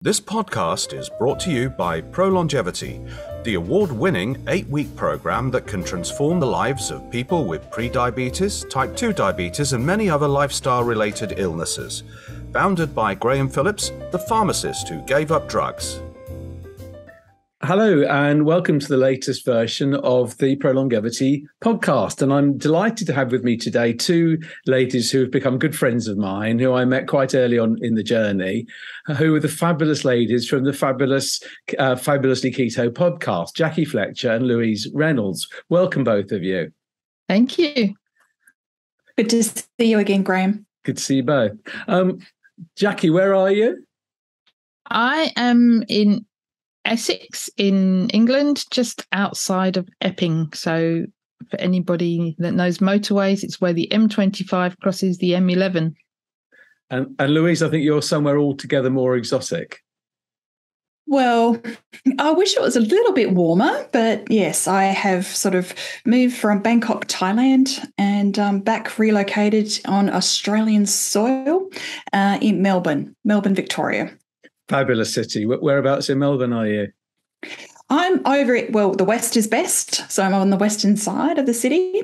This podcast is brought to you by ProLongevity, the award-winning 8-week program that can transform the lives of people with pre-diabetes, type 2 diabetes, and many other lifestyle-related illnesses. Founded by Graham Phillips, the pharmacist who gave up drugs. Hello, and welcome to the latest version of the ProLongevity Podcast. And I'm delighted to have with me today two ladies who have become good friends of mine, who I met quite early on in the journey, who are the fabulous ladies from the Fabulously Keto podcast, Jackie Fletcher and Louise Reynolds. Welcome, both of you. Thank you. Good to see you again, Graham. Good to see you both. Jackie, where are you? I am in Essex in England, just outside of Epping. So for anybody that knows motorways, it's where the M25 crosses the M11. And Louise, I think you're somewhere altogether more exotic. Well, I wish it was a little bit warmer, but yes, I have sort of moved from Bangkok, Thailand, and back relocated on Australian soil in Melbourne, Victoria. Fabulous city. Whereabouts in Melbourne are you? I'm over it. Well, the west is best. So I'm on the western side of the city.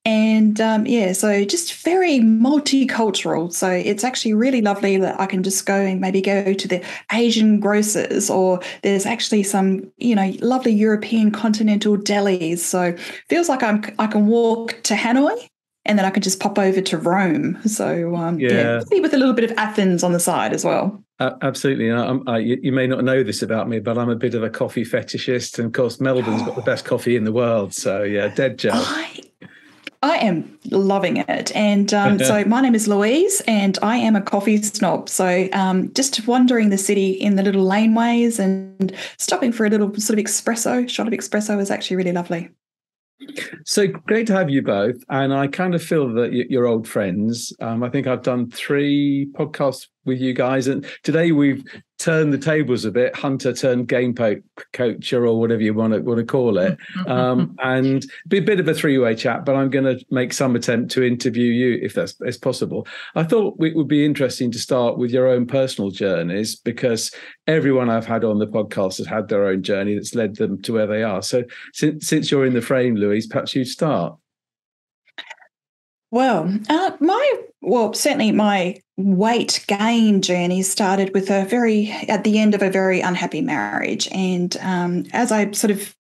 And so just very multicultural. So it's actually really lovely that I can just go and maybe go to the Asian grocers, or there's actually some, lovely European continental delis. So feels like I can walk to Hanoi and then I can just pop over to Rome. So maybe with a little bit of Athens on the side as well. Absolutely. You may not know this about me, but I'm a bit of a coffee fetishist. And of course, Melbourne's got the best coffee in the world. So yeah, dead jealous. I am loving it. And so my name is Louise and I am a coffee snob. So just wandering the city in the little laneways and stopping for a little sort of shot of espresso is actually really lovely. So great to have you both. And I kind of feel that you're old friends. I think I've done 3 podcasts with you guys. And today we've turned the tables a bit, Hunter turned game coacher or whatever you want to call it. And be a bit of a 3-way chat, but I'm going to make some attempt to interview you if that's possible. I thought it would be interesting to start with your own personal journeys, because everyone I've had on the podcast has had their own journey that's led them to where they are. So since you're in the frame, Louise, perhaps you'd start. Well, certainly my weight gain journey started with at the end of a very unhappy marriage. And as I sort of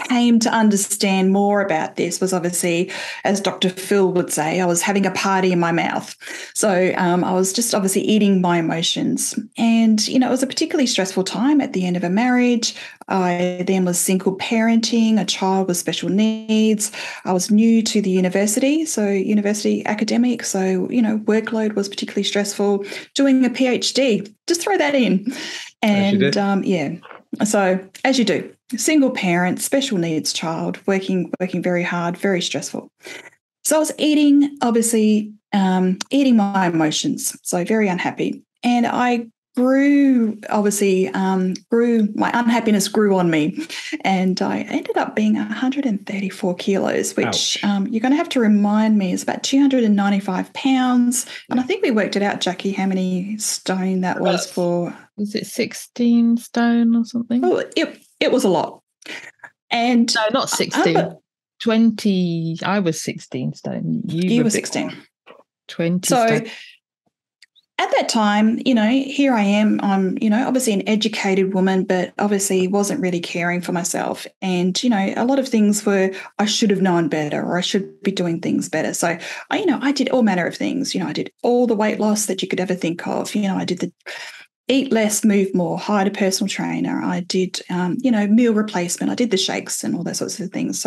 came to understand more about this, was obviously, as Dr. Phil would say, I was having a party in my mouth. So I was just obviously eating my emotions. And, it was a particularly stressful time at the end of a marriage. I then was single parenting a child with special needs. I was new to the university, so university academic. So, workload was particularly stressful. Doing a PhD, just throw that in. And so as you do. Single parent, special needs child, working very hard, very stressful. So I was eating my emotions, so very unhappy. And I my unhappiness grew on me. And I ended up being 134 kilos, which you're going to have to remind me is about 295 pounds. And I think we worked it out, Jackie, how many stone that was for. Was it 16 stone or something? Oh, it was a lot. And no, not 16. 20. I was 16 stone. You were 16. 20 so stone. At that time, here I am. I'm, obviously an educated woman, but obviously wasn't really caring for myself. And, a lot of things were, I should have known better, or I should be doing things better. So, I did all manner of things. I did all the weight loss that you could ever think of. I did the eat less, move more, hired a personal trainer. I did, meal replacement. I did the shakes and all those sorts of things.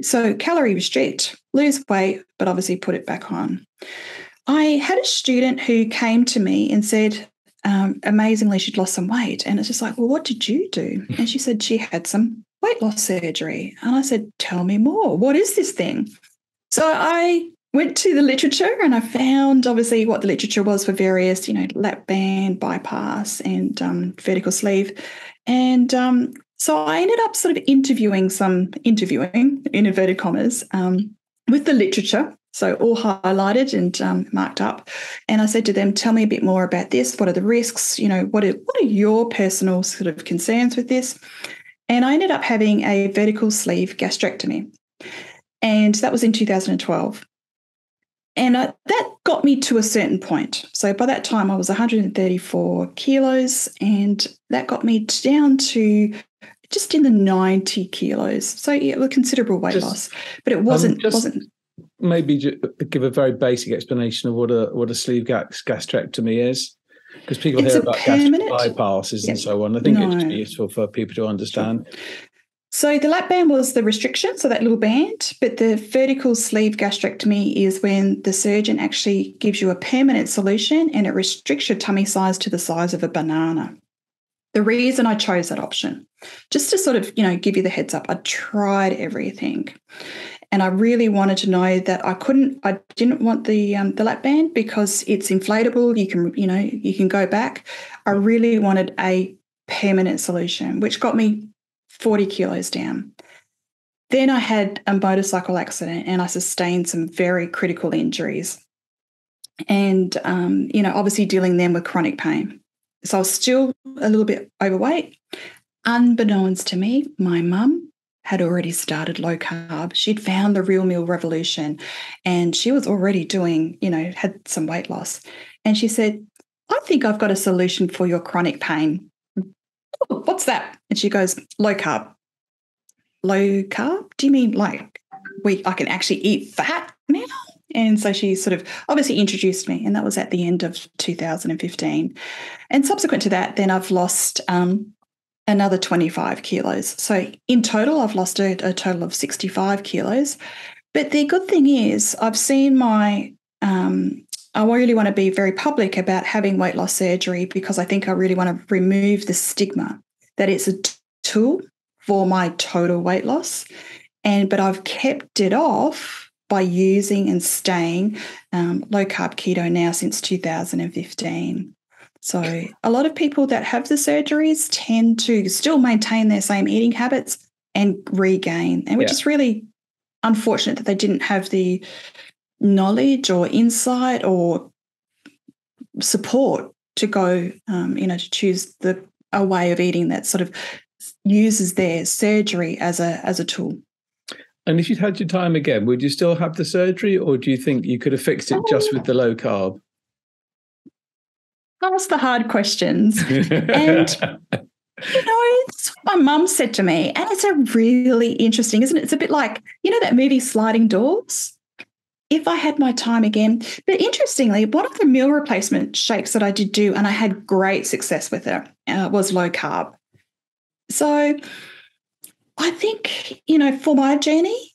So calorie restrict, lose weight, but obviously put it back on. I had a student who came to me and said, amazingly, she'd lost some weight. And it's just like, well, what did you do? And she said she had some weight loss surgery. And I said, tell me more. What is this thing? So I went to the literature and I found obviously what the literature was for various, lap band, bypass and vertical sleeve. And so I ended up sort of interviewing in inverted commas, with the literature So all highlighted and marked up. And I said to them, tell me a bit more about this. What are the risks? What are your personal sort of concerns with this? And I ended up having a vertical sleeve gastrectomy. And that was in 2012. And that got me to a certain point. So by that time, I was 134 kilos, and that got me down to just in the 90 kilos. So yeah, it was considerable weight loss, but it wasn't. Maybe give a very basic explanation of what a sleeve gastrectomy is, because people hear about gastric bypasses and so on. I think it's useful for people to understand. Sure. So the lap band was the restriction, so that little band, but the vertical sleeve gastrectomy is when the surgeon actually gives you a permanent solution and it restricts your tummy size to the size of a banana. The reason I chose that option, just to sort of, give you the heads up, I tried everything. And I really wanted to know that I didn't want the lap band because it's inflatable. You can go back. I really wanted a permanent solution, which got me 40 kilos down. Then I had a motorcycle accident and I sustained some very critical injuries. And, obviously dealing then with chronic pain. So I was still a little bit overweight. Unbeknownst to me, my mum had already started low carb. She'd found the real meal revolution and she was already doing, had some weight loss. And she said, I think I've got a solution for your chronic pain. Oh, what's that? And she goes, low carb. Low carb? Do you mean like I can actually eat fat now? And so she sort of obviously introduced me, and that was at the end of 2015. And subsequent to that, then I've lost another 25 kilos. So in total, I've lost a total of 65 kilos. But the good thing is I've seen I really want to be very public about having weight loss surgery because I think I really want to remove the stigma that it's a tool for my total weight loss. But I've kept it off by using and staying low carb keto now since 2015. So a lot of people that have the surgeries tend to still maintain their same eating habits and regain, and which is really unfortunate that they didn't have the knowledge or insight or support to go, to choose a way of eating that sort of uses their surgery as a tool. And if you'd had your time again, would you still have the surgery, or do you think you could have fixed it just with the low carb? Ask the hard questions. And, it's what my mum said to me, and it's a really interesting, isn't it? It's a bit like, that movie Sliding Doors. If I had my time again. But interestingly, one of the meal replacement shakes that I did do, and I had great success with it, was low carb. So I think, for my journey,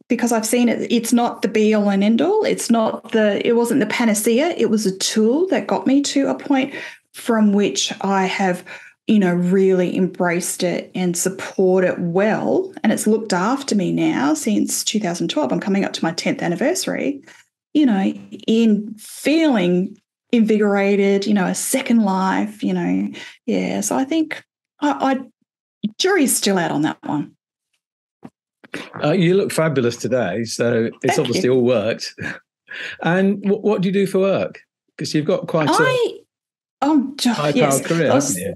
because I've seen it, it's not the be all and end all. It wasn't the panacea. It was a tool that got me to a point from which I have, really embraced it and support it well. And it's looked after me now since 2012. I'm coming up to my 10th anniversary, in feeling invigorated, a second life, So I think jury's still out on that one. You look fabulous today, so it's obviously all worked. And what do you do for work? Because you've got quite a high-powered career, haven't you?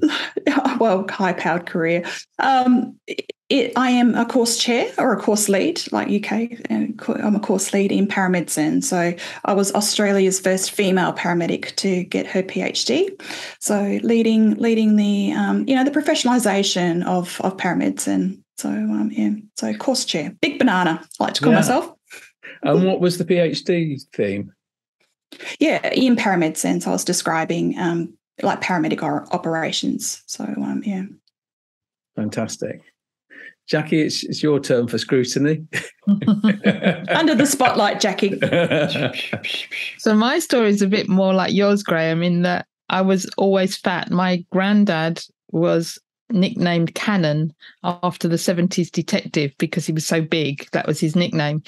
Well, high-powered career. I am a course chair or a course lead, like UK. I'm a course lead in paramedicine. So I was Australia's first female paramedic to get her PhD. So leading the the professionalisation of paramedicine. So course chair, big banana, I like to call myself. And what was the PhD theme? Yeah, in paramedicine. So I was describing like paramedic operations. So Fantastic. Jackie, it's your turn for scrutiny. Under the spotlight, Jackie. So my story is a bit more like yours, Graham, in that I was always fat. My granddad was nicknamed Cannon after the 70s detective because he was so big. That was his nickname.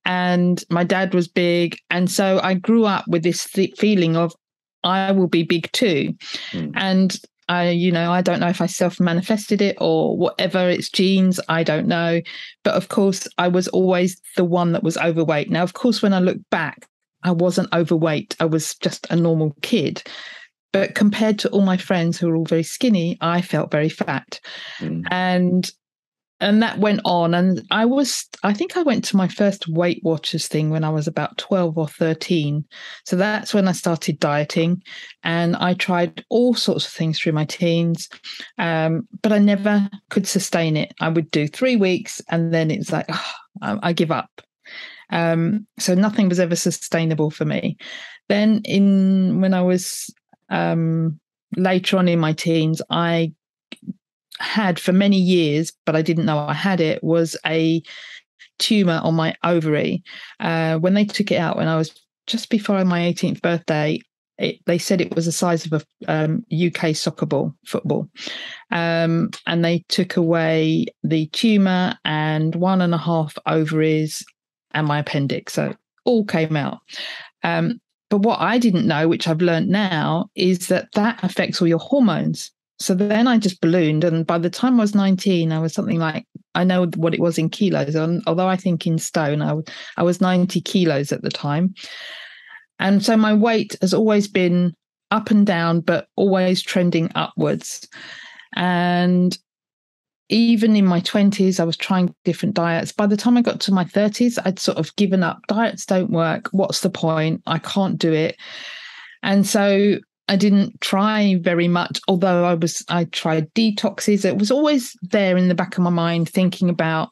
And my dad was big. And so I grew up with this feeling of I will be big too. And I don't know if I self-manifested it or whatever, it's genes, I don't know. But of course, I was always the one that was overweight. Now, of course, when I look back, I wasn't overweight. I was just a normal kid. But compared to all my friends who were all very skinny, I felt very fat. And that went on. And I think I went to my first Weight Watchers thing when I was about 12 or 13. So that's when I started dieting. And I tried all sorts of things through my teens, but I never could sustain it. I would do 3 weeks and then it's like, I give up. So nothing was ever sustainable for me. Then when I was later on in my teens, I had for many years, but I didn't know I had it, was a tumor on my ovary. When they took it out when I was just before my 18th birthday, they said it was the size of a UK soccer ball, football. And they took away the tumor and 1.5 ovaries and my appendix. So it all came out. But what I didn't know, which I've learned now, is that affects all your hormones. So then I just ballooned. And by the time I was 19, I was something like, I know what it was in kilos, although I think in stone, I was 90 kilos at the time. And so my weight has always been up and down, but always trending upwards. And even in my 20s, I was trying different diets. By the time I got to my 30s, I'd sort of given up. Diets don't work. What's the point? I can't do it. And so I didn't try very much, although I tried detoxes. It was always there in the back of my mind, thinking about,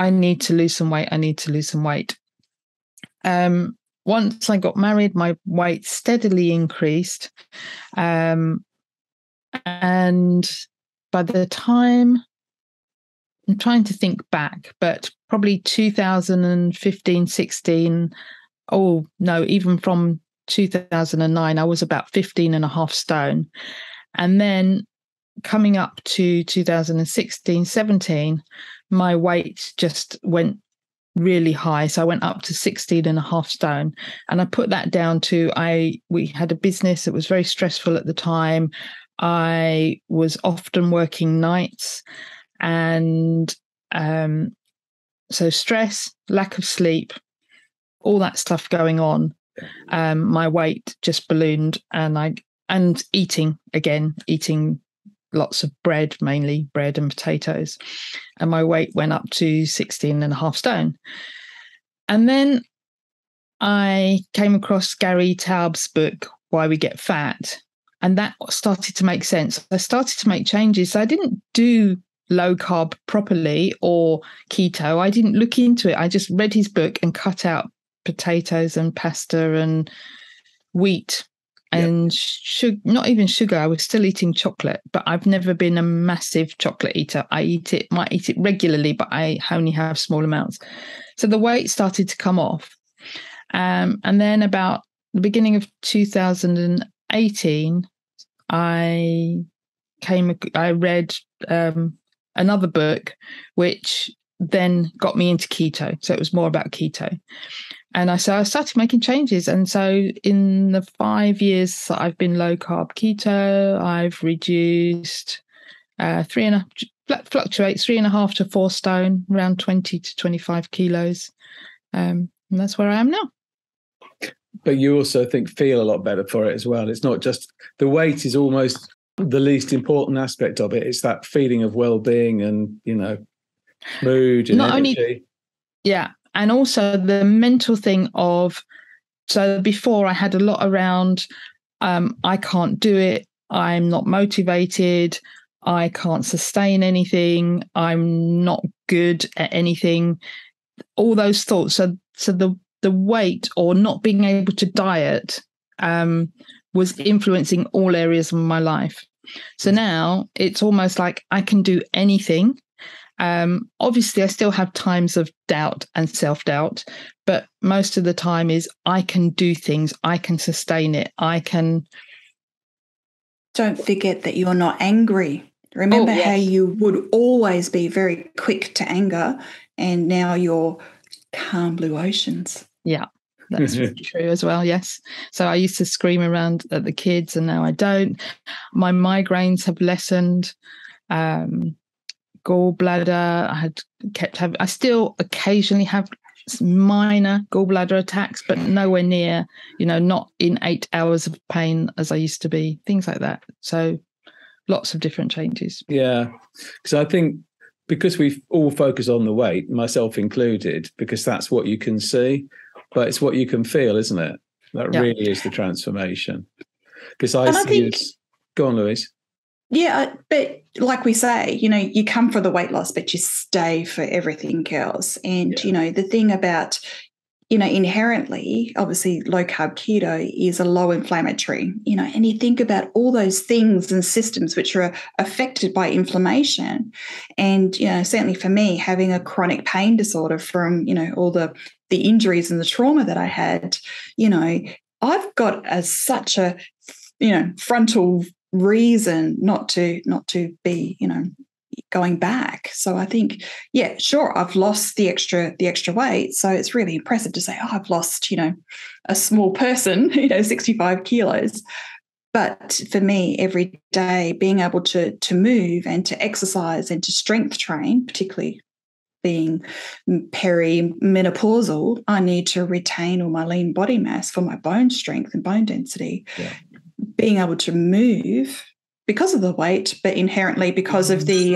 I need to lose some weight. I need to lose some weight. Once I got married, my weight steadily increased. And by the time, I'm trying to think back, but probably 2015, 16, oh no, even from 2009, I was about 15.5 stone. And then coming up to 2016, 17, my weight just went really high. So I went up to 16.5 stone. And I put that down to, we had a business that was very stressful at the time. I was often working nights. And so stress, lack of sleep, all that stuff going on. My weight just ballooned, and eating lots of bread, mainly bread and potatoes, and my weight went up to 16.5 stone. And then I came across Gary Taubes' book, Why We Get Fat, and that started to make sense. I started to make changes. I didn't do low carb properly or keto. I didn't look into it. I just read his book and cut out potatoes and pasta and wheat and not even sugar. I was still eating chocolate, but I've never been a massive chocolate eater. I might eat it regularly, but I only have small amounts. So the weight started to come off. And then about the beginning of 2018, I read another book, which then got me into keto. So it was more about keto. And I started making changes. And so in the 5 years that I've been low carb keto, I've reduced fluctuates 3.5 to 4 stone, around 20 to 25 kilos. And that's where I am now. But you also feel a lot better for it as well. It's not just the weight is almost the least important aspect of it. It's that feeling of well-being and, mood and energy. Yeah. And also the mental thing of, so before I had a lot around, I can't do it. I'm not motivated. I can't sustain anything. I'm not good at anything. All those thoughts. So the weight or not being able to diet was influencing all areas of my life. So now it's almost like I can do anything. Obviously, I still have times of doubt and self-doubt, but most of the time is I can do things. I can sustain it. I can. Don't forget that you're not angry. Remember how you would always be very quick to anger, and now you're calm blue oceans. Yeah. That's true as well, yes. So I used to scream around at the kids, and now I don't. My migraines have lessened. Gallbladder, I still occasionally have minor gallbladder attacks, but nowhere near, not in 8 hours of pain as I used to be, things like that. So lots of different changes. Yeah, because I think because we all focus on the weight, myself included, because that's what you can see, but it's what you can feel, isn't it? That really is the transformation. Because I think, go on, Louise. Yeah, but like we say, you come for the weight loss, but you stay for everything else. And, the thing about, inherently, obviously, low-carb keto is a low-inflammatory, and you think about all those things and systems which are affected by inflammation. And, certainly for me, having a chronic pain disorder from, all the injuries and the trauma that I had, I've got such a, frontal reason not to be, going back. So I think, yeah, sure, I've lost the extra weight. So it's really impressive to say, I've lost, a small person, 65 kilos. But for me, every day being able to move and to exercise and to strength train, particularly being perimenopausal, I need to retain all my lean body mass for my bone strength and bone density. Yeah. Being able to move because of the weight, but inherently because of the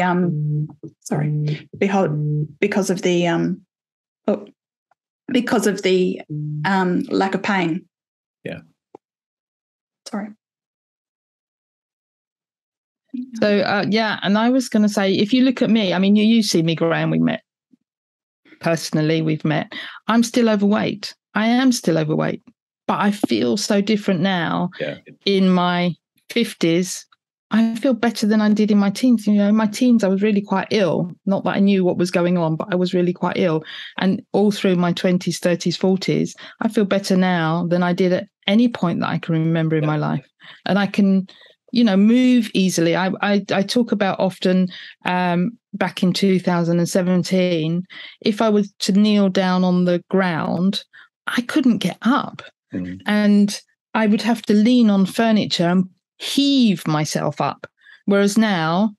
lack of pain. Yeah. Sorry. So and I was going to say, if you look at me, I mean, you see me, Graham. We met personally. We've met. I'm still overweight. I am still overweight, but I feel so different now. Yeah. In my 50s, I feel better than I did in my teens. In my teens, I was really quite ill. Not that I knew what was going on, but I was really quite ill. And all through my 20s, 30s, 40s, I feel better now than I did at any point that I can remember in my life. And I can, move easily. I talk about often back in 2017, if I was to kneel down on the ground, I couldn't get up. Mm. And I would have to lean on furniture and heave myself up. Whereas now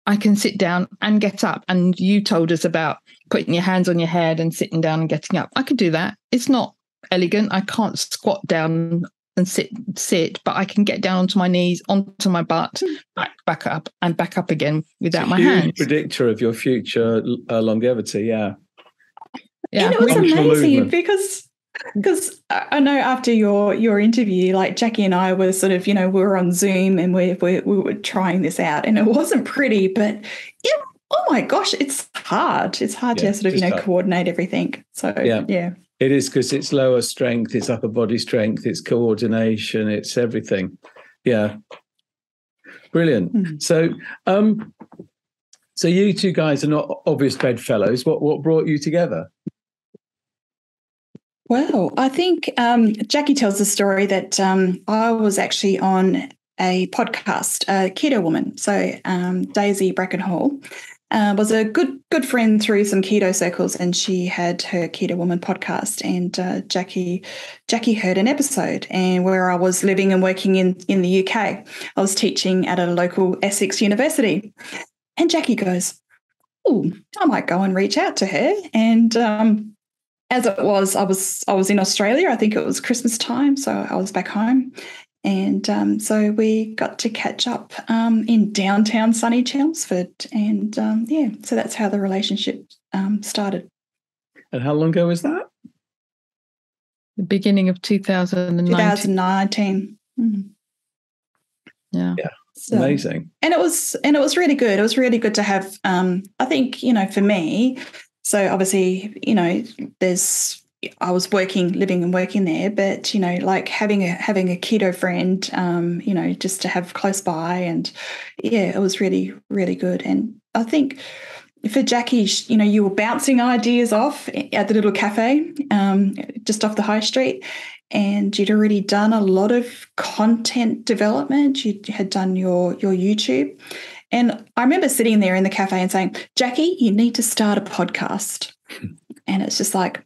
I can sit down and get up. And you told us about putting your hands on your head and sitting down and getting up. I could do that. It's not elegant. I can't squat down and sit, but I can get down onto my knees, onto my butt, back up and back up again without my hands. Predictor of your future longevity. Yeah. And it was amazing because I know after your interview, like Jackie and I were sort of, we were on Zoom and we were trying this out, and it wasn't pretty, but oh my gosh, it's hard. It's hard to sort of, coordinate everything. So, yeah. It is, because it's lower strength, it's upper body strength, it's coordination, it's everything. Yeah. Brilliant. Mm-hmm. So you two guys are not obvious bedfellows. What brought you together? Well, I think Jackie tells the story that I was actually on a podcast, Keto Woman. So Daisy Brackenhall was a good friend through some keto circles, and she had her Keto Woman podcast. And Jackie heard an episode, and where I was living and working in the UK, I was teaching at a local Essex university, and Jackie goes, "Oh, I might go and reach out to her." And as it was, I was in Australia. I think it was Christmas time, so I was back home. And so we got to catch up in downtown sunny Chelmsford. And, so that's how the relationship started. And how long ago was that? The beginning of 2019. 2019. Mm-hmm. Yeah. So, amazing. And it was really good. It was really good to have, I think, for me, so obviously, I was living and working there, but, like having a keto friend, just to have close by. And yeah, it was really, really good. And I think for Jackie, you were bouncing ideas off at the little cafe just off the high street. And you'd already done a lot of content development. You had done your YouTube. And I remember sitting there in the cafe and saying, "Jackie, you need to start a podcast." And it's just like,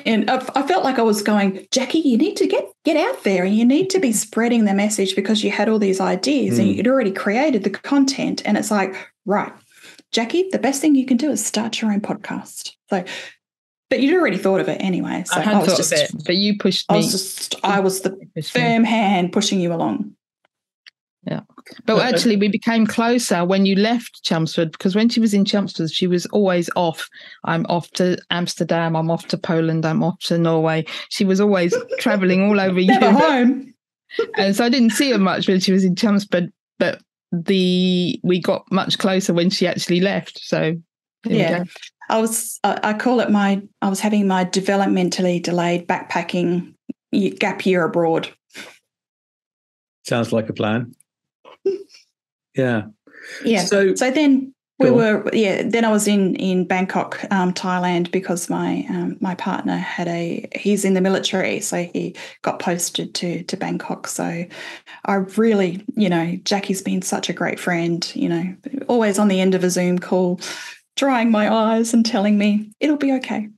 And I felt like I was going, Jackie, you need to get out there and you need to be spreading the message because you had all these ideas and you'd already created the content. And it's like, right, Jackie, the best thing you can do is start your own podcast. So, but you'd already thought of it anyway. So I had thought of it, but you pushed me. I was the firm hand pushing you along. Yeah. But actually, we became closer when you left Chelmsford, because when she was in Chelmsford, she was always off. I'm off to Amsterdam. I'm off to Poland. I'm off to Norway. She was always traveling all over Europe. Never home. And so I didn't see her much when she was in Chelmsford, but we got much closer when she actually left. So yeah, I call it I was having my developmentally delayed backpacking gap year abroad. Sounds like a plan. Yeah. So then then I was in Bangkok, Thailand, because my partner he's in the military, so he got posted to Bangkok. So I really, Jackie's been such a great friend, always on the end of a Zoom call, drying my eyes and telling me it'll be okay.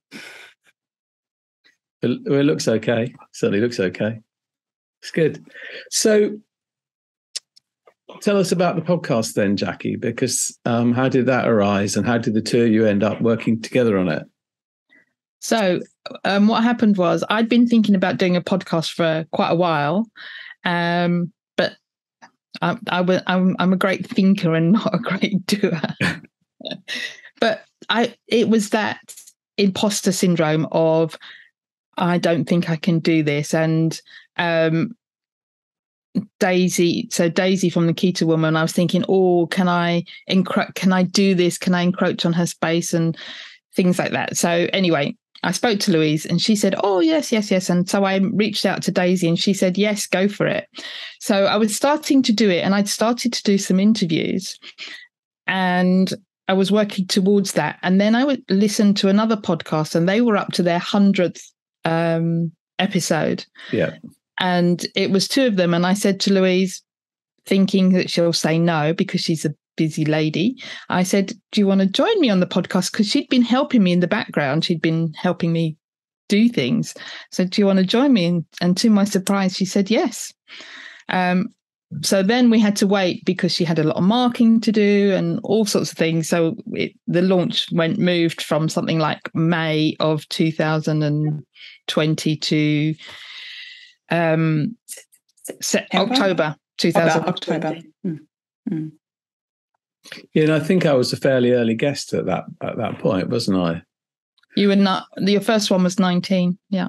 It looks okay. Certainly looks okay. It's good. So tell us about the podcast then, Jackie, because how did that arise and how did the two of you end up working together on it? So what happened was I'd been thinking about doing a podcast for quite a while, but I'm a great thinker and not a great doer. But it was that imposter syndrome of, I don't think I can do this. And Daisy from the Keto Woman, I was thinking, can I do this? Can I encroach on her space and things like that? So anyway, I spoke to Louise and she said, oh, yes. And so I reached out to Daisy and she said, yes, go for it. So I was starting to do it and I'd started to do some interviews and I was working towards that. And then I would listen to another podcast and they were up to their 100th episode. Yeah. And it was two of them. And I said to Louise, thinking that she'll say no because she's a busy lady, I said, do you want to join me on the podcast? Because she'd been helping me in the background. She'd been helping me do things. So do you want to join me? And to my surprise, she said yes. So then we had to wait because she had a lot of marketing to do and all sorts of things. So the launch moved from something like May of 2020 to October 2000. October. Mm. Yeah, and I think I was a fairly early guest at that point, wasn't I? You were not. Your first one was 19. Yeah.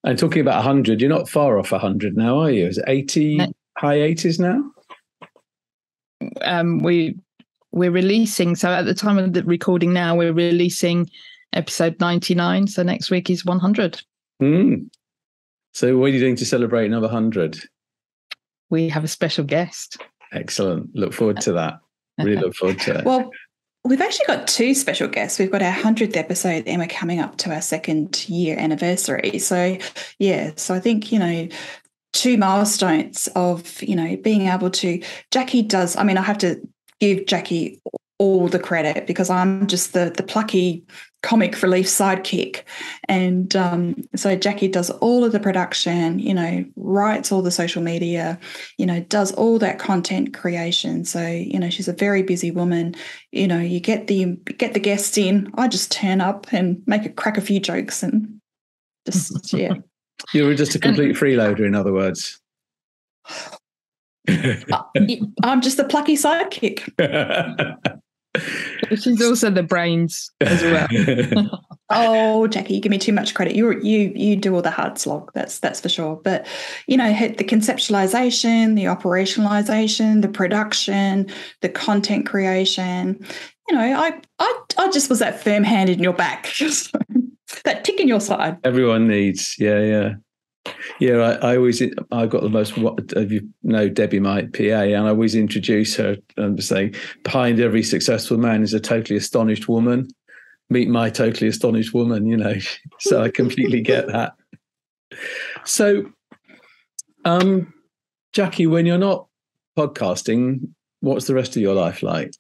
And talking about 100, you're not far off 100 now, are you? Is it 80, high 80s now? We're releasing. So at the time of the recording now, we're releasing episode 99. So next week is 100. So what are you doing to celebrate another 100? We have a special guest. Excellent. Look forward to that. Really look forward to it. Well, we've actually got two special guests. We've got our 100th episode and we're coming up to our 2nd year anniversary. So, yeah, so I think, two milestones of, being able to, Jackie does, I have to give Jackie all the credit because I'm just the plucky comic relief sidekick. And so Jackie does all of the production, writes all the social media, does all that content creation. So, she's a very busy woman. You get the guests in, I just turn up and crack a few jokes and just, yeah. You're just a complete freeloader, in other words. I'm just the plucky sidekick. She's also the brains as well. Oh, Jackie, you give me too much credit. You do all the hard slog. That's for sure. But the conceptualization, the operationalization, the production, the content creation. I just was that firm hand in your back, that tick in your side. Everyone needs, yeah. I got the most, Debbie, my PA, and I always introduce her and say, behind every successful man is a totally astonished woman. Meet my totally astonished woman, So I completely get that. So, Jackie, when you're not podcasting, what's the rest of your life like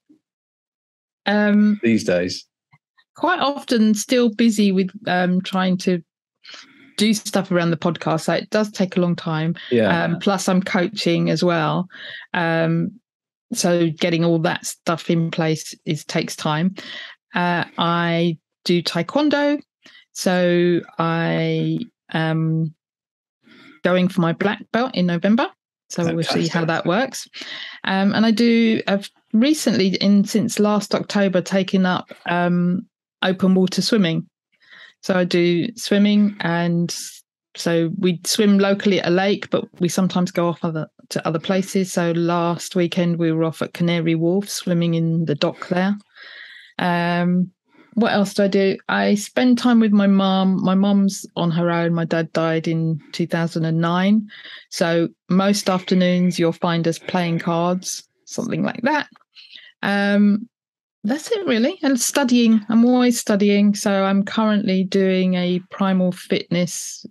these days? quite often still busy with trying to do stuff around the podcast. So it does take a long time. Plus I'm coaching as well. So getting all that stuff in place takes time. I do Taekwondo. So I am going for my black belt in November. So we'll see how that works. And I've recently, since last October, taken up open water swimming. So I do swimming, and so we swim locally at a lake, but we sometimes go off to other places. So last weekend we were off at Canary Wharf swimming in the dock there. What else do I do? I spend time with my mum. My mum's on her own. My dad died in 2009. So most afternoons you'll find us playing cards, something like that. That's it, really. And studying. I'm always studying. So I'm currently doing a primal fitness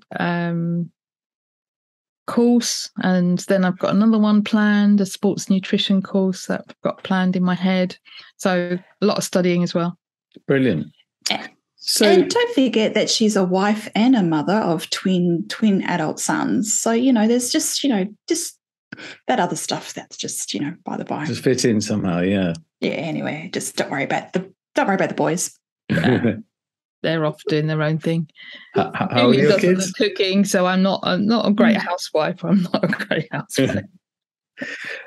course. And then I've got another one planned, a sports nutrition course that I've got planned in my head. So a lot of studying as well. Brilliant. So, and don't forget that she's a wife and a mother of twin adult sons. So, there's just that other stuff that's just, by the by. Just fit in somehow, yeah. Yeah, anyway, just don't worry about the boys. They're off doing their own thing. How are your kids? Cooking, so I'm not a great housewife. I'm not a great housewife.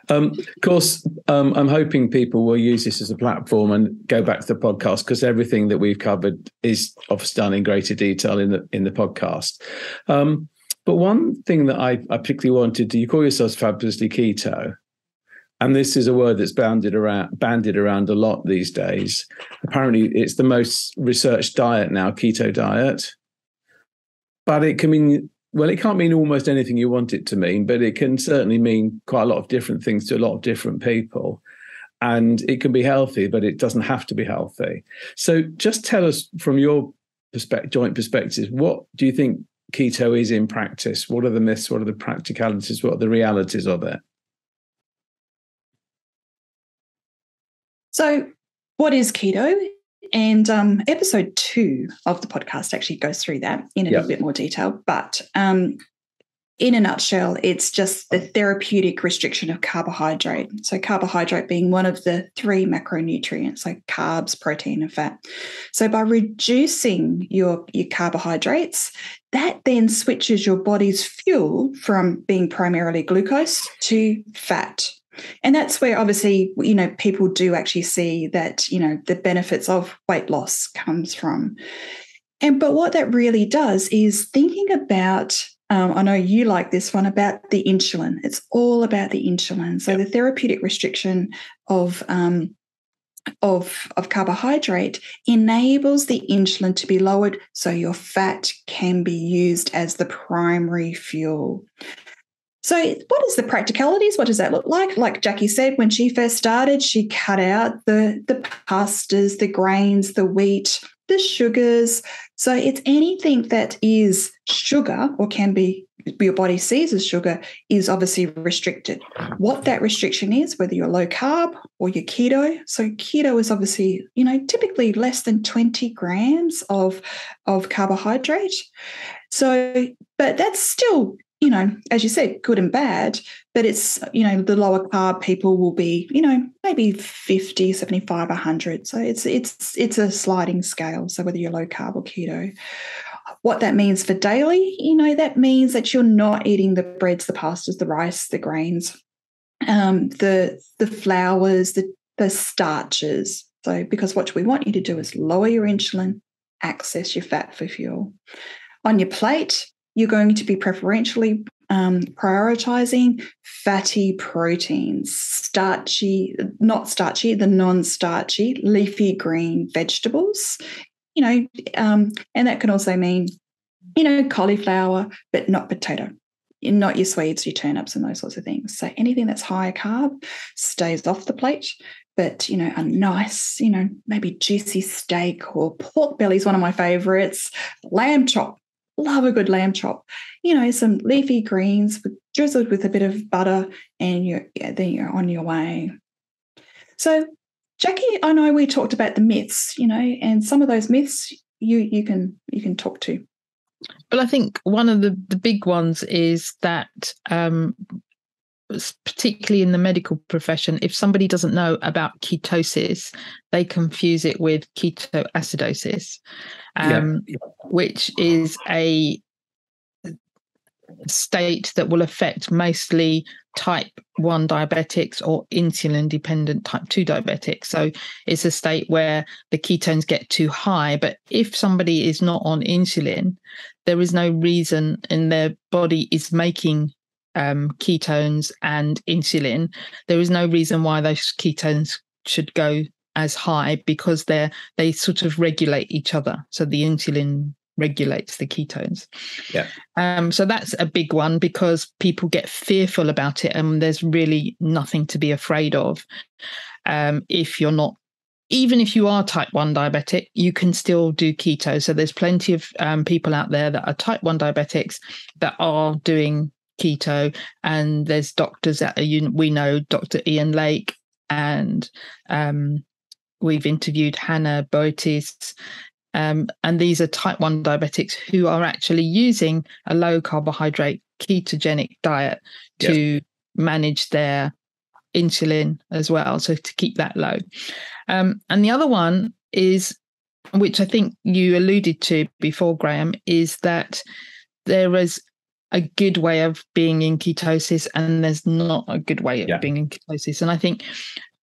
Of course, I'm hoping people will use this as a platform and go back to the podcast, because everything that we've covered is obviously done in greater detail in the podcast. But one thing that I particularly wanted to, you call yourselves Fabulously Keto, and this is a word that's bandied around a lot these days. Apparently, it's the most researched diet now, keto diet. But it can mean, well, it can't mean almost anything you want it to mean, but it can certainly mean quite a lot of different things to a lot of different people. And it can be healthy, but it doesn't have to be healthy. So just tell us from your joint perspectives, what do you think keto is in practice? What are the myths? What are the practicalities? What are the realities of it? So what is keto? And episode 2 of the podcast actually goes through that in a little bit more detail. But in a nutshell, it's just the therapeutic restriction of carbohydrate. So carbohydrate being one of the 3 macronutrients, so carbs, protein, and fat. So by reducing your carbohydrates, that then switches your body's fuel from being primarily glucose to fat. And that's where obviously, people do actually see that, the benefits of weight loss comes from. But what that really does is thinking about, I know you like this one, about the insulin. It's all about the insulin. So the therapeutic restriction of carbohydrate enables the insulin to be lowered so your fat can be used as the primary fuel. So what is the practicalities? What does that look like? Like Jackie said, when she first started, she cut out the pastas, the grains, the wheat, the sugars. So it's anything that is sugar or can be your body sees as sugar is obviously restricted. What that restriction is, whether you're low carb or you're keto. So keto is obviously, typically less than 20 grams of carbohydrate. So, but that's still, as you said, good and bad, but it's, the lower carb people will be, maybe 50, 75, 100. So it's a sliding scale. So whether you're low carb or keto, what that means for daily, that means that you're not eating the breads, the pastas, the rice, the grains, the flours, the starches. So because what we want you to do is lower your insulin, access your fat for fuel. On your plate, you're going to be preferentially prioritizing fatty proteins, the non-starchy, leafy green vegetables, and that can also mean, cauliflower, but not potato, not your Swedes, your turnips and those sorts of things. So anything that's higher carb stays off the plate. But, a nice, maybe juicy steak or pork belly is one of my favorites, lamb chop. Love a good lamb chop, some leafy greens drizzled with a bit of butter, and then you're on your way. So Jackie, I know we talked about the myths, and some of those myths you can talk to. Well, I think one of the big ones is that, particularly in the medical profession, if somebody doesn't know about ketosis, they confuse it with ketoacidosis, which is a state that will affect mostly type 1 diabetics or insulin dependent type 2 diabetics. So it's a state where the ketones get too high. But if somebody is not on insulin, there is no reason, and their body is making ketones and insulin, there is no reason why those ketones should go as high, because they sort of regulate each other. So the insulin regulates the ketones. So that's a big one, because people get fearful about it, and there's really nothing to be afraid of. If you're not, even if you are type 1 diabetic, you can still do keto. So there's plenty of people out there that are type 1 diabetics that are doing keto, and there's doctors that we know, Dr. Ian Lake, and we've interviewed Hannah Boetis. And these are type 1 diabetics who are actually using a low carbohydrate ketogenic diet to manage their insulin as well, so to keep that low. And the other one is, which I think you alluded to before, Graham, is that there is a good way of being in ketosis and there's not a good way of being in ketosis. And I think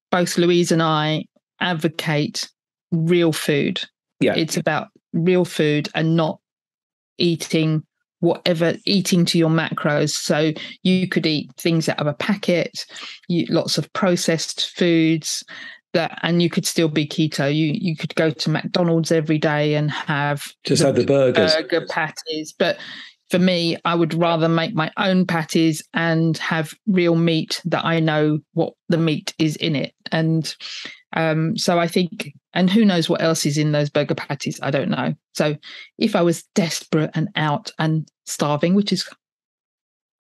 both Louise and I advocate real food. It's about real food and not eating to your macros. So you could eat things out of a packet, lots of processed foods, and you could still be keto. You could go to McDonald's every day and have the burger patties. But for me, I would rather make my own patties and have real meat that I know what the meat is in it. And so I think, and who knows what else is in those burger patties? I don't know. So if I was desperate and out and starving, which is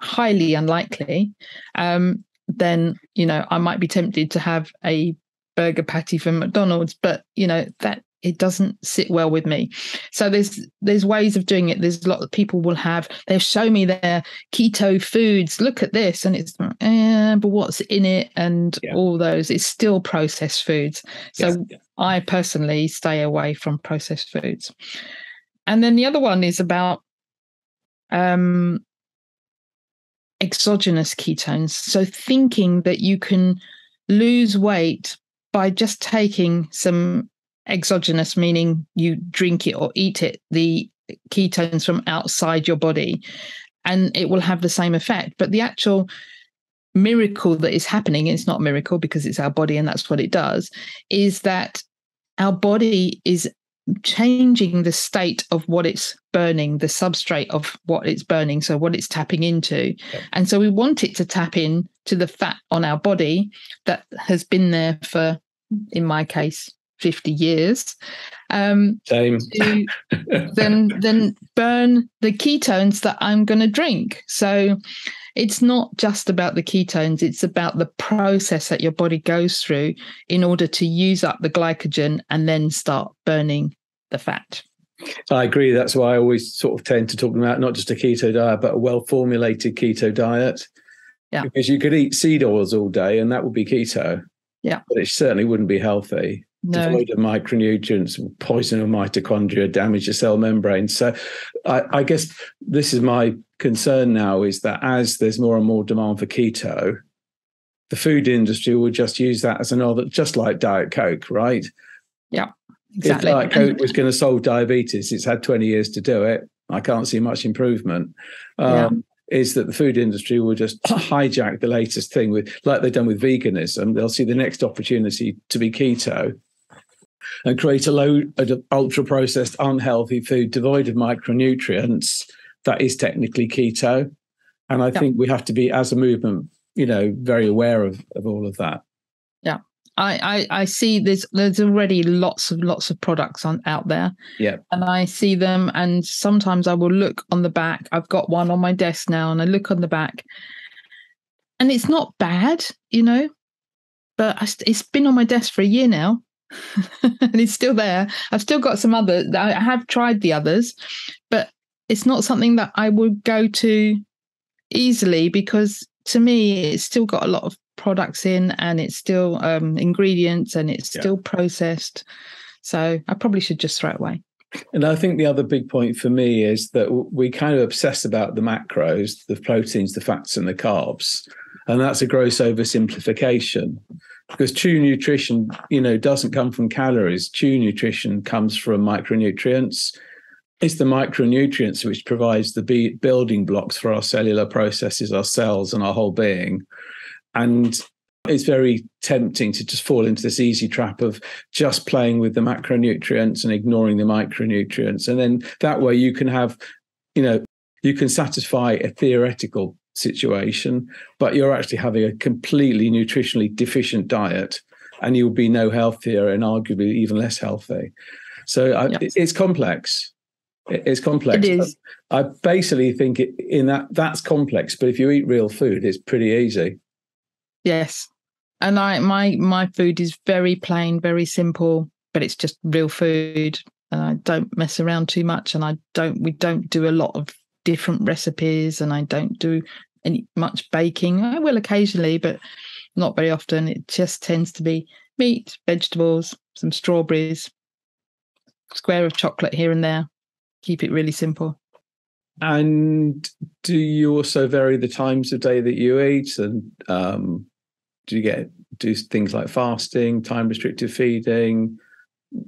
highly unlikely, then, I might be tempted to have a burger patty from McDonald's, but, that it doesn't sit well with me. So there's ways of doing it. There's a lot of people they'll show me their keto foods. Look at this. And it's, but what's in it? And all those, it's still processed foods. So I personally stay away from processed foods. And then the other one is about exogenous ketones. So thinking that you can lose weight by just taking some exogenous, meaning you drink it or eat it, the ketones from outside your body, and it will have the same effect. But the actual miracle that is happening, it's not a miracle because it's our body and that's what it does, is that our body is changing the state of what it's burning, the substrate of what it's burning, so what it's tapping into. And so we want it to tap in to the fat on our body that has been there for, in my case, 50 years, Same. to then burn the ketones that I'm going to drink. So it's not just about the ketones, it's about the process that your body goes through in order to use up the glycogen and then start burning the fat. I agree. That's why I always sort of tend to talk about not just a keto diet, but a well-formulated keto diet. Because you could eat seed oils all day and that would be keto. But it certainly wouldn't be healthy. Devoid of micronutrients, poison of mitochondria, damage the cell membrane. So I guess this is my concern now, is that as there's more and more demand for keto, the food industry will just use that as another, just like Diet Coke, right? Yeah, exactly. If Diet Coke was going to solve diabetes, it's had 20 years to do it. I can't see much improvement. Is that the food industry will just hijack the latest thing like they've done with veganism. They'll see the next opportunity to be keto and create a ultra-processed, unhealthy food devoid of micronutrients that is technically keto. And I think we have to be, as a movement, very aware of all of that. Yeah. I see there's already lots of products out there. And I see them, and sometimes I will look on the back. I've got one on my desk now, and I look on the back, and it's not bad, but it's been on my desk for a year now. And it's still there. I've still got some other. I have tried the others, but it's not something that I would go to easily, because to me it's still got a lot of products in, and it's still ingredients, and it's still processed. So I probably should just throw it away. And I think the other big point for me is that we kind of obsess about the macros, the proteins, the fats, and the carbs. And that's a gross oversimplification, because true nutrition, doesn't come from calories. True nutrition comes from micronutrients. It's the micronutrients which provides the building blocks for our cellular processes, our cells, and our whole being. And it's very tempting to just fall into this easy trap of just playing with the macronutrients and ignoring the micronutrients. And then that way you can have, you can satisfy a theoretical situation, but you're actually having a completely nutritionally deficient diet, and you'll be no healthier and arguably even less healthy. So it's complex. It's complex. It is. I basically think that's complex, but if you eat real food, it's pretty easy. Yes. And my food is very plain, very simple, but it's just real food. And I don't mess around too much, and we don't do a lot of different recipes, and I don't do much baking. I will occasionally, but not very often. It just tends to be meat, vegetables, some strawberries, square of chocolate here and there. Keep it really simple. And do you also vary the times of day that you eat? And do you do things like fasting, time restricted feeding,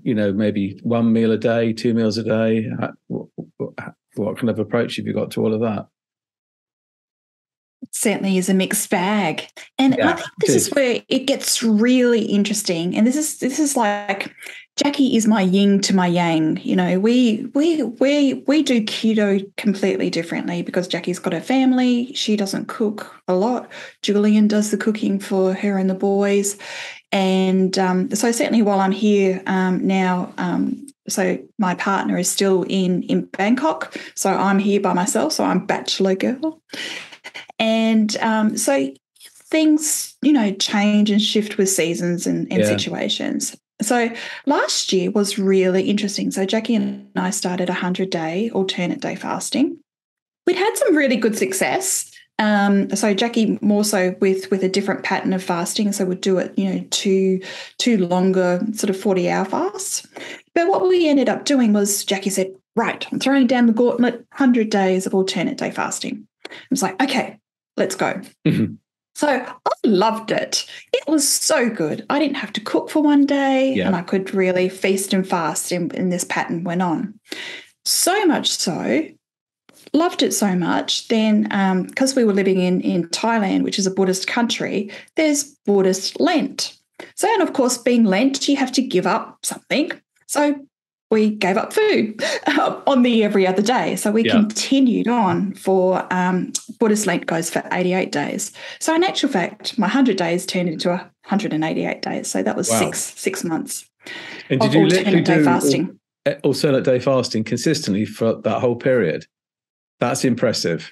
maybe 1 meal a day, 2 meals a day? What kind of approach have you got to all of that? It certainly is a mixed bag. And I think this is where it gets really interesting. And this is like, Jackie is my yin to my yang. We do keto completely differently, because Jackie's got her family. She doesn't cook a lot. Julian does the cooking for her and the boys. And so certainly while I'm here now, so my partner is still in Bangkok. So I'm here by myself. So I'm bachelor girl. And so things, change and shift with seasons and situations. So last year was really interesting. So Jackie and I started 100-day alternate day fasting. We'd had some really good success. So Jackie more so with a different pattern of fasting. So we'd do it, two longer sort of 40-hour fasts. But what we ended up doing was Jackie said, right, I'm throwing down the gauntlet, 100 days of alternate day fasting. I was like, okay, let's go. Mm-hmm. So I loved it. It was so good. I didn't have to cook for one day, and I could really feast and fast in this pattern went on. So much so, loved it so much. Then because we were living in Thailand, which is a Buddhist country, there's Buddhist Lent. So, and of course, being Lent, you have to give up something. So we gave up food on the every other day. So we continued on for Buddhist Lent goes for 88 days. So in actual fact, my 100 days turned into 188 days. So that was six months. And did you literally do alternate day fasting consistently for that whole period? That's impressive.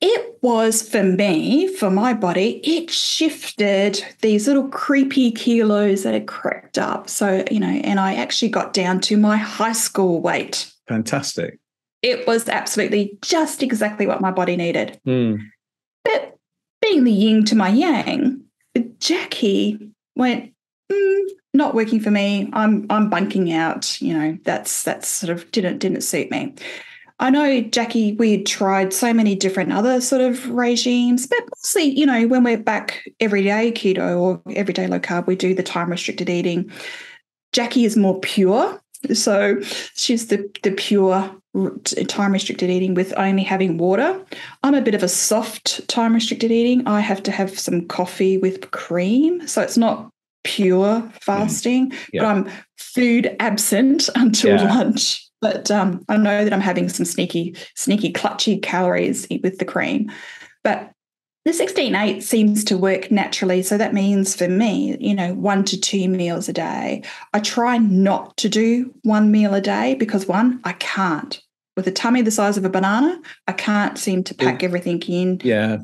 It was, for me, for my body, it shifted these little creepy kilos that had crept up. So, and I actually got down to my high school weight. Fantastic. It was absolutely just exactly what my body needed. But being the yin to my yang, Jackie went, not working for me. I'm bunking out. That's sort of didn't suit me. I know, Jackie, we had tried so many different other sort of regimes, but mostly, when we're back everyday keto or everyday low carb, we do the time restricted eating. Jackie is more pure. So she's the pure time restricted eating with only having water. I'm a bit of a soft time restricted eating. I have to have some coffee with cream. So it's not pure fasting, but I'm food absent until lunch. But I know that I'm having some sneaky, clutchy calories with the cream. But the 16-8 seems to work naturally. So that means for me, 1 to 2 meals a day. I try not to do 1 meal a day because, one, I can't. With a tummy the size of a banana, I can't seem to pack everything in. Yeah.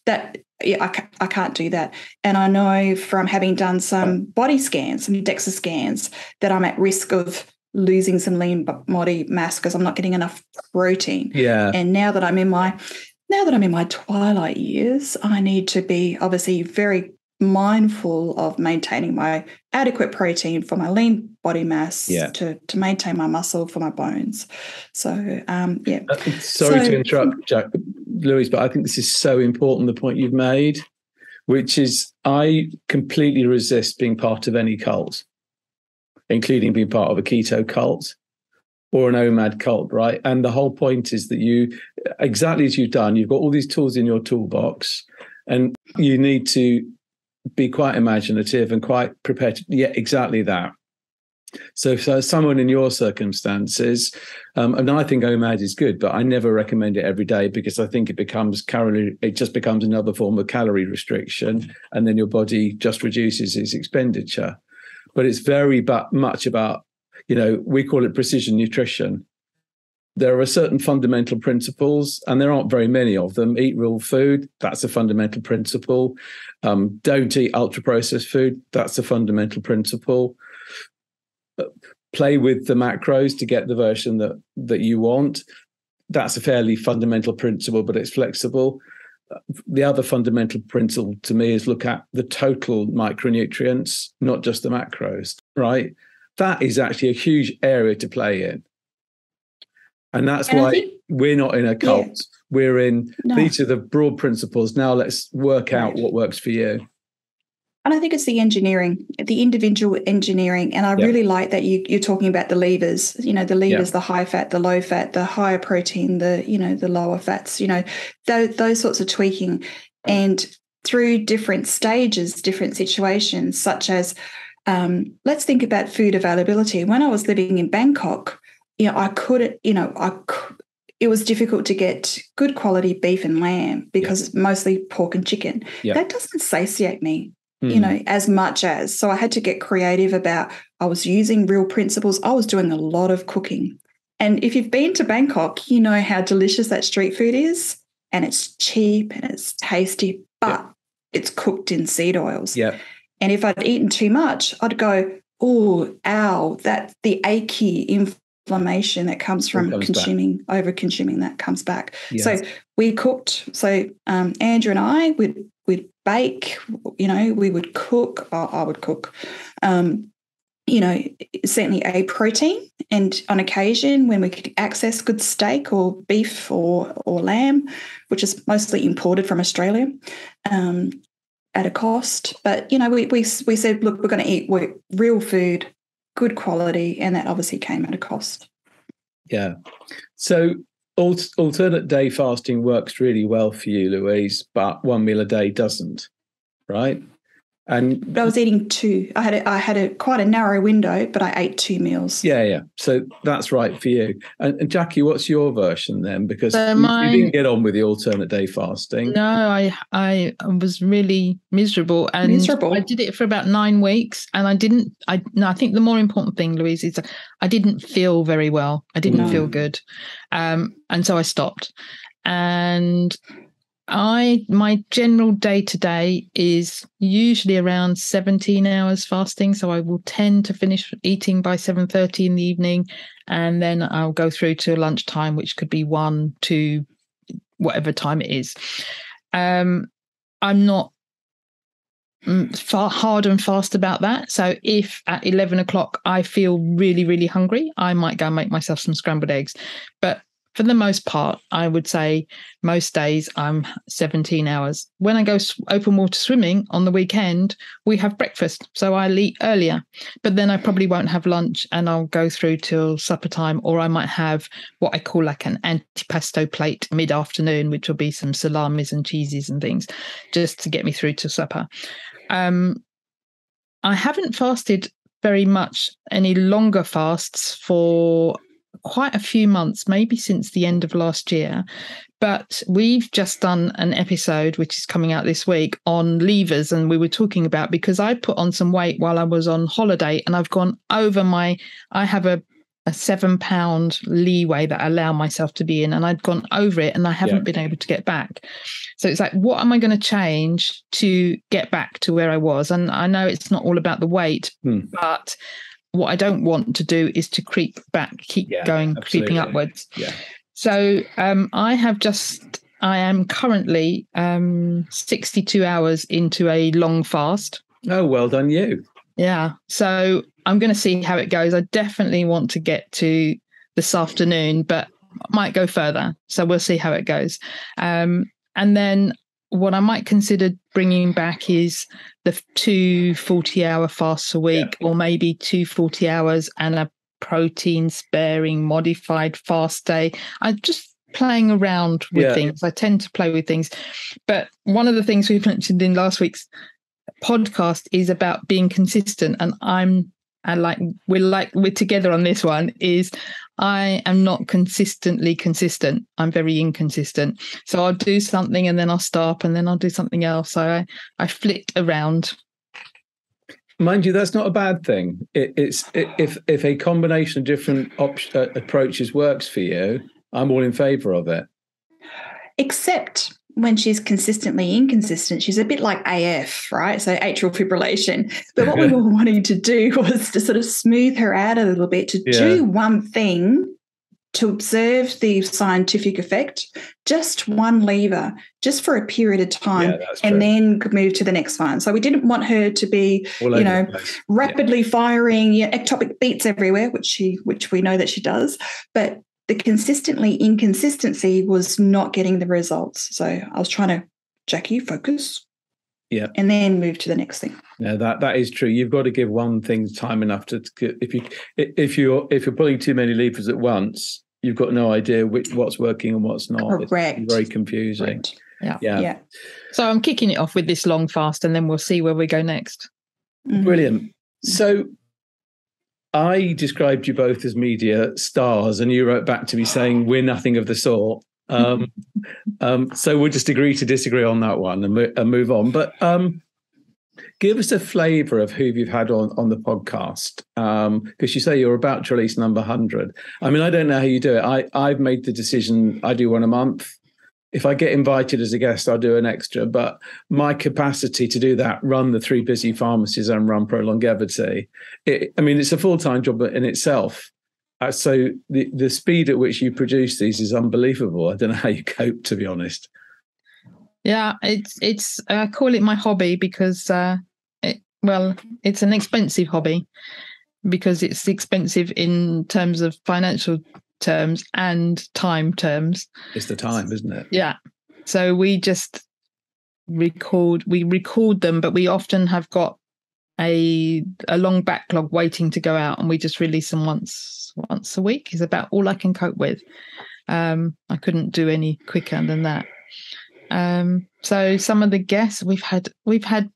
That I can't do that. And I know from having done some body scans, some DEXA scans, that I'm at risk of losing some lean body mass because I'm not getting enough protein. Yeah. And now that I'm in my twilight years, I need to be obviously very mindful of maintaining my adequate protein for my lean body mass to maintain my muscle for my bones. So, Sorry to interrupt, Louise, but I think this is so important, the point you've made, which is I completely resist being part of any cult, including being part of a keto cult or an OMAD cult, right? And the whole point is that you, exactly as you've done, you've got all these tools in your toolbox and you need to be quite imaginative and quite prepared to, exactly that. So someone in your circumstances, and I think OMAD is good, but I never recommend it every day because I think it just becomes another form of calorie restriction, and then your body just reduces its expenditure. But it's very much about, we call it precision nutrition. There are certain fundamental principles, and there aren't very many of them. Eat real food, that's a fundamental principle. Don't eat ultra-processed food, that's a fundamental principle. Play with the macros to get the version that you want. That's a fairly fundamental principle, but it's flexible. The other fundamental principle to me is look at the total micronutrients, not just the macros, right? That is actually a huge area to play in. And that's why we're not in a cult. Yeah. We're in, these are the broad principles. Now let's work out what works for you. And I think it's the engineering, the individual engineering. And I really like that you're talking about the levers, the levers, the high fat, the low fat, the higher protein, the lower fats, those sorts of tweaking. And through different stages, different situations, such as, let's think about food availability. When I was living in Bangkok, I couldn't, it was difficult to get good quality beef and lamb because it's mostly pork and chicken. That doesn't satiate me, as much as. So I had to get creative about, I was using real principles. I was doing a lot of cooking. And if you've been to Bangkok, you know how delicious that street food is, and it's cheap and it's tasty, but it's cooked in seed oils. And if I'd eaten too much, I'd go, oh, ow, that the achy inflammation that comes from over-consuming that comes back. So we cooked. So Andrew and I, we'd bake, we would cook, or I would cook, certainly a protein. And on occasion, when we could access good steak or beef or lamb, which is mostly imported from Australia, at a cost. But, we said, look, we're going to eat real food, good quality, and that obviously came at a cost. Yeah. So alternate day fasting works really well for you, Louise, but one meal a day doesn't, right? But I was eating two. I had quite a narrow window, but I ate 2 meals. Yeah. So that's right for you. And Jackie, what's your version then? Because you didn't get on with the alternate day fasting. No, I was really miserable. And I did it for about 9 weeks, and I think the more important thing, Louise, is I didn't feel very well. I didn't feel good. And so I stopped. And my general day-to-day is usually around 17 hours fasting. So I will tend to finish eating by 7:30 in the evening, and then I'll go through to lunchtime, which could be 1 to whatever time it is. I'm not hard and fast about that. So if at 11 o'clock I feel really, really hungry, I might go make myself some scrambled eggs. But for the most part, I would say most days I'm 17 hours. When I go open water swimming on the weekend, we have breakfast. So I'll eat earlier, but then I probably won't have lunch, and I'll go through till supper time, or I might have what I call like an antipasto plate mid-afternoon, which will be some salamis and cheeses and things just to get me through to supper. I haven't fasted very much any longer fasts for quite a few months, maybe since the end of last year. But we've just done an episode, which is coming out this week, on levers. And we were talking about, because I put on some weight while I was on holiday, and I've gone over I have a a 7 pound leeway that I allow myself to be in, and I'd gone over it and I haven't been able to get back. So it's like, what am I going to change to get back to where I was? And I know it's not all about the weight, but what I don't want to do is to creep back, creeping upwards. Yeah. So I am currently 62 hours into a long fast. Oh, well done you. Yeah. So I'm going to see how it goes. I definitely want to get to this afternoon, but might go further. So we'll see how it goes. And then what I might consider bringing back is the 2 40-hour fasts a week, or maybe 2 40 hours and a protein sparing modified fast day. I'm just playing around with things. I tend to play with things. But one of the things we mentioned in last week's podcast is about being consistent. And we're together on this one, is I am not consistently consistent. I'm very inconsistent. So I'll do something and then I'll stop and then I'll do something else. So I flit around. Mind you, that's not a bad thing. If a combination of different approaches works for you, I'm all in favour of it. Except when she's consistently inconsistent, she's a bit like AF, right? So atrial fibrillation. But what we were wanting to do was to sort of smooth her out a little bit, to do one thing, to observe the scientific effect, just one lever, just for a period of time, and then move to the next one. So we didn't want her to be, rapidly firing ectopic beats everywhere, which we know that she does, but the inconsistency was not getting the results. So I was trying to, Jackie, focus. Yeah. And then move to the next thing. Yeah, that is true. You've got to give one thing time enough to, if you're pulling too many levers at once, you've got no idea what's working and what's not. Correct. It's very confusing. Correct. Yeah. So I'm kicking it off with this long fast, and then we'll see where we go next. Mm-hmm. Brilliant. So I described you both as media stars, and you wrote back to me saying we're nothing of the sort. So we'll just agree to disagree on that one and move on. But give us a flavour of who you've had on the podcast, because you say you're about to release number 100. I mean, I don't know how you do it. I've made the decision. I do one a month. If I get invited as a guest, I'll do an extra. But my capacity to do that, run the 3 busy pharmacies and run ProLongevity, it's a full-time job in itself. So the speed at which you produce these is unbelievable. I don't know how you cope, to be honest. Yeah, it's I call it my hobby because, it's an expensive hobby because it's expensive in terms of financial terms and time terms. It's the time, isn't it? Yeah. So we just record them, but we often have got a long backlog waiting to go out, and we just release them once a week is about all I can cope with. I couldn't do any quicker than that. So some of the guests we've had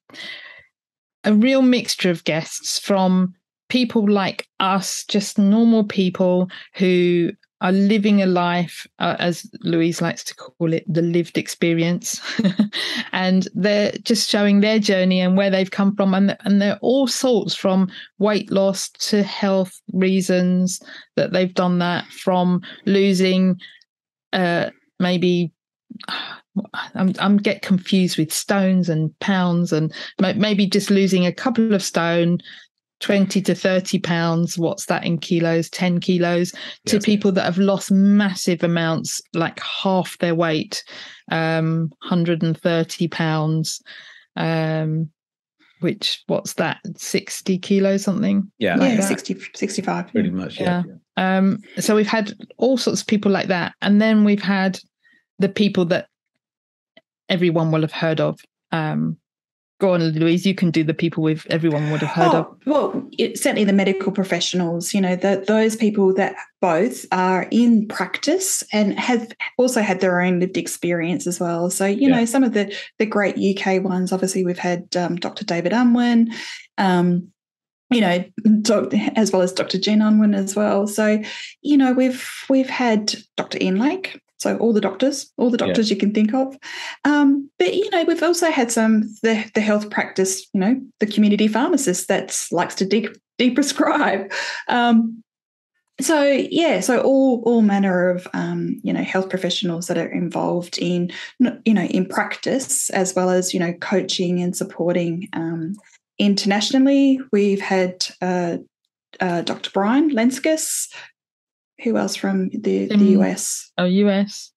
a real mixture of guests, from people like us, just normal people who are living a life, as Louise likes to call it, the lived experience. And they're just showing their journey and where they've come from. And they're all sorts, from weight loss to health reasons that they've done that, from losing maybe... I'm get confused with stones and pounds, and maybe just losing a couple of stone, 20 to 30 pounds. What's that in kilos? 10 kilos. To people that have lost massive amounts, like half their weight, 130 pounds. Which, what's that? 60 kilos, something? Yeah, like 60, 65. Pretty much. Yeah. So we've had all sorts of people like that, and then we've had the people that everyone will have heard of. Go on, Louise, you can do the people everyone would have heard of. Well, certainly the medical professionals, those people that both are in practice and have also had their own lived experience as well. So, some of the great UK ones, obviously we've had Dr. David Unwin, as well as Dr. Jen Unwin as well. So, we've had Dr. Ian Lake. So all the doctors you can think of. But, we've also had the health practice, the community pharmacist that likes to de-prescribe. So all manner of health professionals that are involved in in practice, as well as coaching and supporting. Internationally, we've had Dr. Brian Lenskis. Who else from the US? US.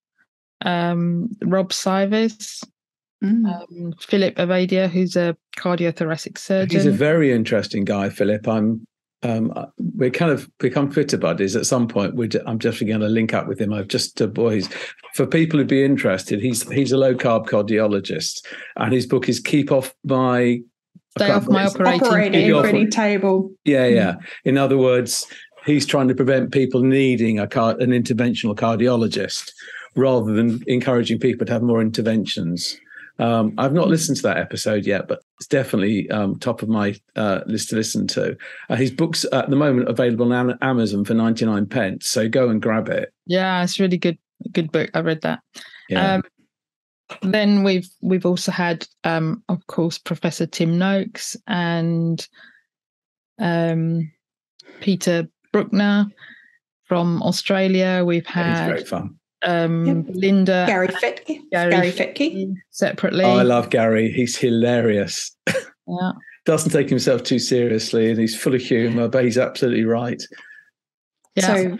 Rob Sivers. Philip Avadia, who's a cardiothoracic surgeon. He's a very interesting guy, Philip. We're kind of become Twitter buddies. At some point, I'm definitely going to link up with him. For people who'd be interested, he's a low carb cardiologist, and his book is Keep Off My Operating Table. Yeah. In other words, he's trying to prevent people needing an interventional cardiologist rather than encouraging people to have more interventions. I've not listened to that episode yet, but it's definitely top of my list to listen to. His book's at the moment available on Amazon for 99 pence, so go and grab it. Yeah, it's really good book. I read that. Yeah. Then we've also had, of course, Professor Tim Noakes and Peter Bruckner from Australia. We've had great fun. Linda Gary Fetke separately. I love Gary. He's hilarious. Yeah. Doesn't take himself too seriously, and he's full of humour, but he's absolutely right. Yeah. So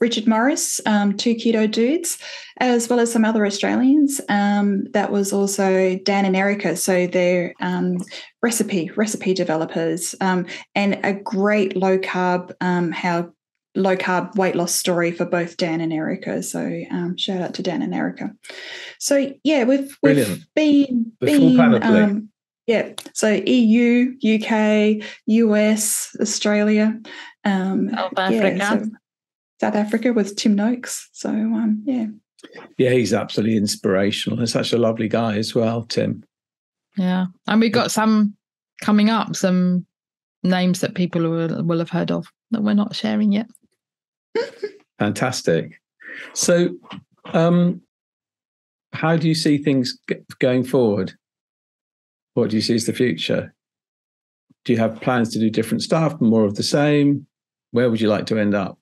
Richard Morris, Two Keto Dudes, as well as some other Australians. That was also Dan and Erica. So they're recipe developers, and a great low carb weight loss story for both Dan and Erica. So shout out to Dan and Erica. So yeah, we've been full panoply. So EU, UK, US, Australia, South Africa with Tim Noakes. So yeah, he's absolutely inspirational. He's such a lovely guy as well, Tim. Yeah, and we've got some coming up, some names that people will have heard of that we're not sharing yet. Fantastic. So how do you see things going forward? What do you see as the future? Do you have plans to do different stuff, more of the same? Where would you like to end up?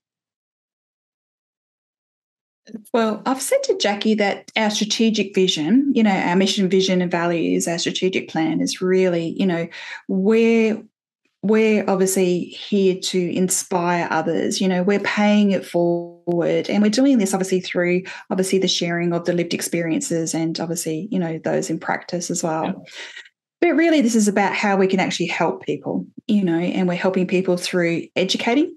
Well, I've said to Jackie that our strategic vision, our mission, vision and values, our strategic plan is really, we're obviously here to inspire others. We're paying it forward, and we're doing this obviously through the sharing of the lived experiences and obviously, those in practice as well. Yeah. But really, this is about how we can actually help people, and we're helping people through educating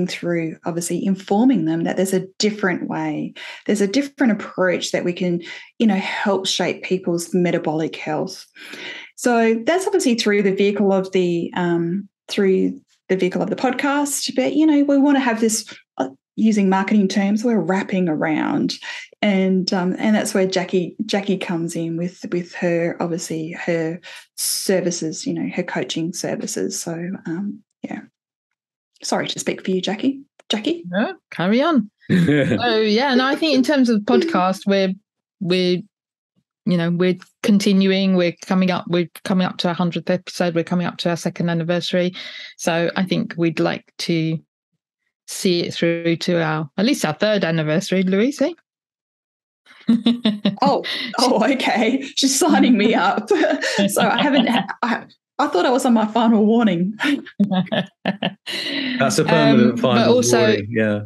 through obviously informing them that there's a different way, there's a different approach that we can, help shape people's metabolic health. So that's obviously through the vehicle of the podcast. But we want to have this, using marketing terms, we're wrapping around, and that's where Jackie comes in with her, obviously, her services, her coaching services. So yeah. Sorry to speak for you, Jackie. No, carry on. I think in terms of podcast, we're continuing. We're coming up to our 100th episode. We're coming up to our second anniversary. So I think we'd like to see it through to at least our third anniversary, Louise. Eh? Oh, okay. She's signing me up. So I haven't. I thought I was on my final warning. That's a permanent final warning. Yeah.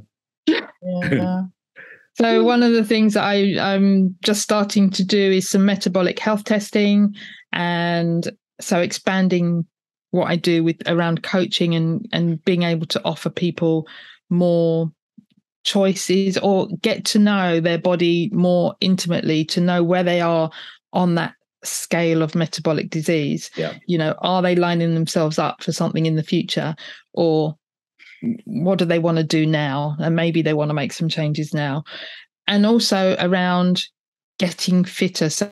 So one of the things that I'm just starting to do is some metabolic health testing, and so expanding what I do around coaching and being able to offer people more choices or get to know their body more intimately, to know where they are on that scale of metabolic disease. Are they lining themselves up for something in the future, or what do they want to do now, and maybe they want to make some changes now. And also around getting fitter. So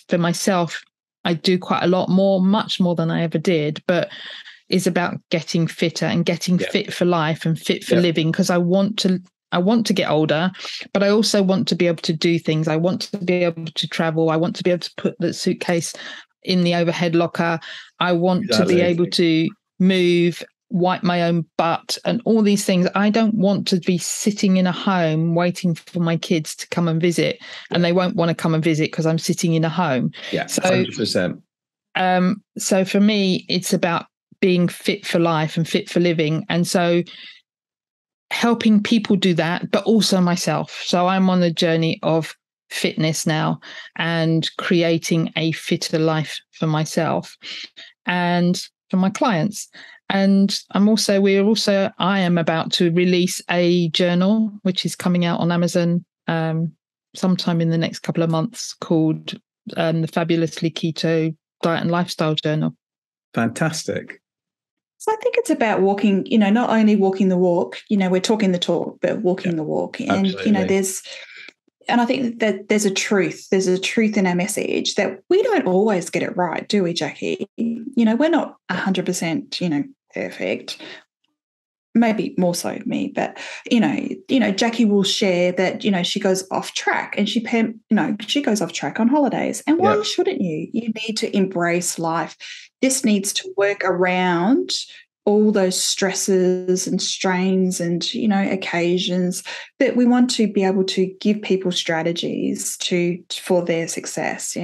for myself, I do quite a lot more, much more than I ever did, but it's about getting fitter and getting fit for life and fit for living, because I want to get older, but I also want to be able to do things. I want to be able to travel. I want to be able to put the suitcase in the overhead locker. I want to be able to move wipe my own butt and all these things. I don't want to be sitting in a home waiting for my kids to come and visit, and they won't want to come and visit because I'm sitting in a home. Yeah, so 100%. So for me, it's about being fit for life and fit for living. And so helping people do that, but also myself. So I'm on a journey of fitness now and creating a fitter life for myself and for my clients. And I am about to release a journal, which is coming out on Amazon sometime in the next couple of months, called the Fabulously Keto Diet and Lifestyle Journal. Fantastic. So I think it's about walking, not only walking the walk, we're talking the talk, but walking the walk. And, absolutely. and I think that there's a truth in our message that we don't always get it right, do we, Jackie? We're not 100%, perfect. Maybe more so me, but Jackie will share that she goes off track, and she goes off track on holidays. And why shouldn't you? You need to embrace life. This needs to work around all those stresses and strains and occasions, that we want to be able to give people strategies for their success,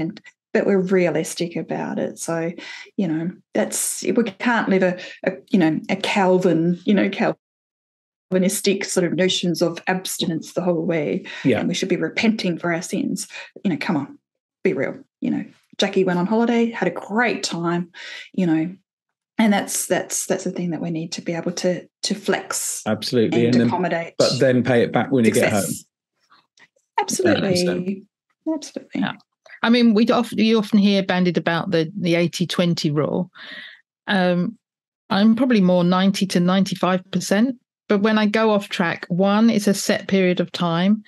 but we're realistic about it. So, that's, we can't live a Calvinistic sort of notions of abstinence the whole way. Yeah. And we should be repenting for our sins. Come on, be real. Jackie went on holiday, had a great time, and that's the thing that we need to be able to flex. Absolutely. And accommodate. But then pay it back when you get home. Absolutely. 100%. Absolutely. Yeah. I mean, you often hear bandied about the 80-20 rule. I'm probably more 90 to 95%. But when I go off track, one, it's a set period of time.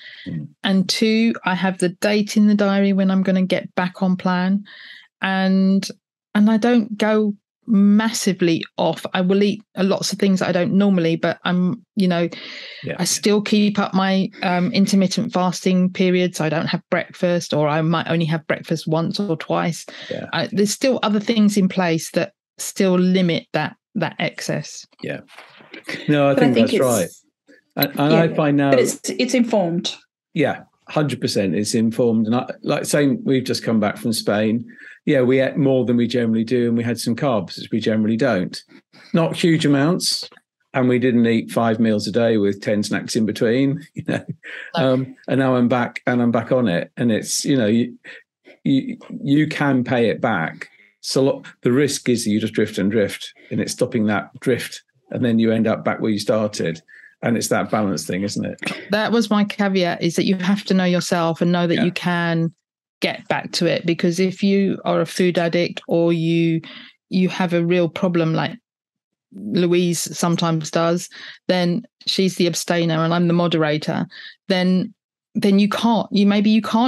And two, I have the date in the diary when I'm going to get back on plan. And I don't go massively off. I will eat lots of things that I don't normally, but I still keep up my intermittent fasting periods. I don't have breakfast, or I might only have breakfast once or twice. There's still other things in place that still limit that excess. Yeah. No, I think that's right. And I find now, but it's informed. Yeah, 100%. It's informed. And we've just come back from Spain. Yeah, we ate more than we generally do, and we had some carbs, as we generally don't. Not huge amounts, and we didn't eat 5 meals a day with 10 snacks in between. And now I'm back, and I'm back on it. And it's you can pay it back. So the risk is that you just drift, and it's stopping that drift, and then you end up back where you started. And it's that balance thing, isn't it? That was my caveat, is that you have to know yourself and know that you can get back to it. Because if you are a food addict, or you have a real problem like Louise sometimes does, then she's the abstainer and I'm the moderator, then you can't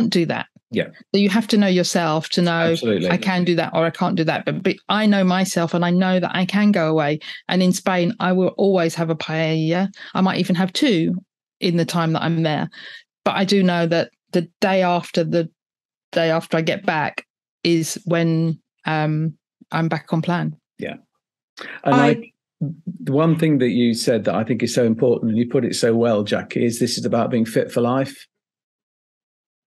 do that. Yeah. So you have to know yourself to know, absolutely, I can do that or I can't do that. But I know myself, and I know that I can go away. And in Spain, I will always have a paella. I might even have 2 in the time that I'm there. But I do know that the day after I get back is when I'm back on plan. Yeah. And the one thing that you said that I think is so important, and you put it so well, Jackie, is this is about being fit for life.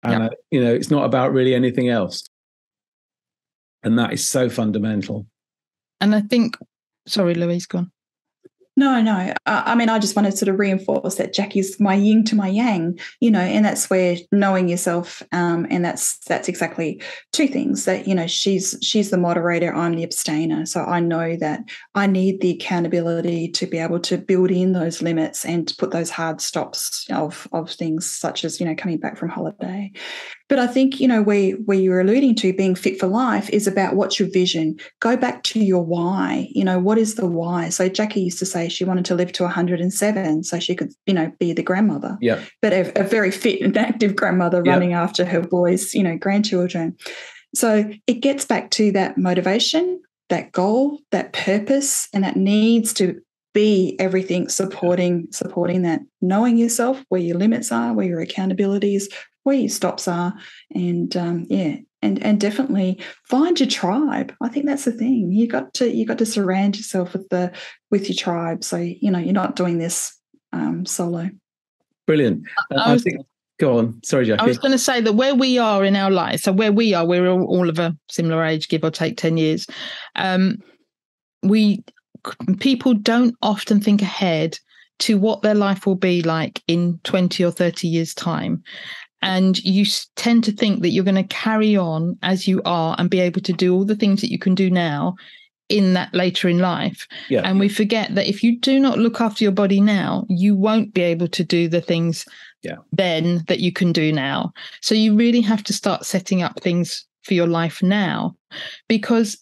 And, it's not about really anything else. And that is so fundamental. And I think, sorry, Louise, go on. No. I mean, I just want to sort of reinforce that Jackie's my yin to my yang, and that's where knowing yourself, and that's exactly 2 things. That she's the moderator, I'm the abstainer, so I know that I need the accountability to be able to build in those limits and put those hard stops of things such as coming back from holiday. But I think where you're alluding to being fit for life is about what's your vision. Go back to your why. What is the why? So Jackie used to say she wanted to live to 107 so she could, be the grandmother. Yeah. But a very fit and active grandmother running after her boys, grandchildren. So it gets back to that motivation, that goal, that purpose, and that needs to be everything supporting that. Knowing yourself, where your limits are, where your accountability is, where your stops are, and and definitely find your tribe. I think that's the thing. You got to surround yourself with your tribe. So you're not doing this solo. Brilliant. I think. Go on. Sorry, Jackie. I was going to say that where we are in our life, so where we are, we're all of a similar age, give or take 10 years. People don't often think ahead to what their life will be like in 20 or 30 years' time. And you tend to think that you're going to carry on as you are and be able to do all the things that you can do now in that later in life. Yeah. And we forget that if you do not look after your body now, you won't be able to do the things then that you can do now. So you really have to start setting up things for your life now, because